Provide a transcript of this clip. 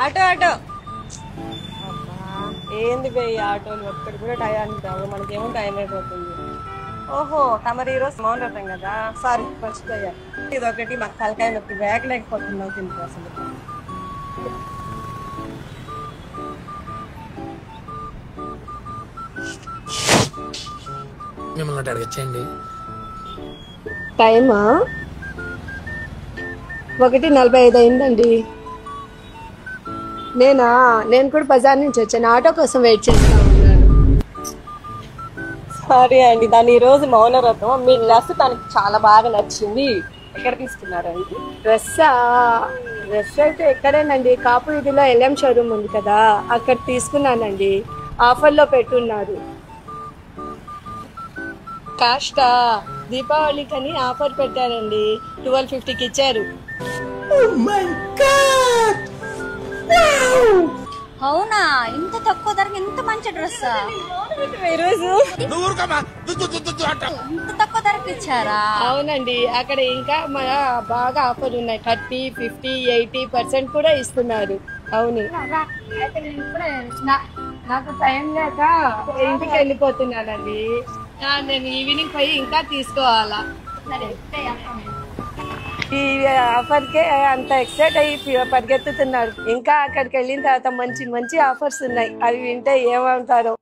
auto auto ఏంది బే ఆటోలు ఒక్కటి కూడా టయానికి రావు మనకేమో టైం అయిపోతుంది ఓహో తమరు ఈరోజు మౌనవ్రతం కదా సారీ మర్చిపోయా ఇదొకటి మాకు తలకాయ నొప్పి వేగ లేకపోతున్నావు తింటూ అసలు మిమ్మల్ని అడగచ్చండి టైమా 1:45 అయిందండి నేను కూడా బజార్ నుంచి వచ్చాను ఆటో కోసం వెయిట్ చేస్తా ఉన్నాను సారీ అండి దాని ఈ రోజు మౌనవ్రతం మీ డ్రెస్ తనకి చాలా బాగా నచ్చింది ఎక్కడ తీసుకున్నారండి డ్రెస్ అయితే ఎక్కడేనండి కాపు వీధిలో ఎల్ఎం షోరూమ్ ఉంది కదా అక్కడ తీసుకున్నానండి ఆఫర్లో పెట్టున్నారు కాస్టా దీపావళికని ఆఫర్ పెట్టారండి 1250కి ఇచ్చారు అవునా ఇంత తక్కువ ధరకి ఇంత మంచి డ్రెస్ ఇంత తక్కువ ధరకి ఇచ్చారా అవునండి అక్కడ ఇంకా బాగా ఆఫర్ ఉన్నాయి 30, 50, 80% కూడా ఇస్తున్నారు అవును నాకు టైం లేక ఇంటికి వెళ్ళిపోతున్నానండి నేను ఈవినింగ్ పోయి ఇంకా తీసుకోవాలా ఈ ఆఫర్ కే అంత ఎక్సైట్ అయ్యి పరిగెత్తుతున్నారు ఇంకా అక్కడికి వెళ్ళిన తర్వాత మంచి మంచి ఆఫర్స్ ఉన్నాయి అవి వింటే ఏమంటారో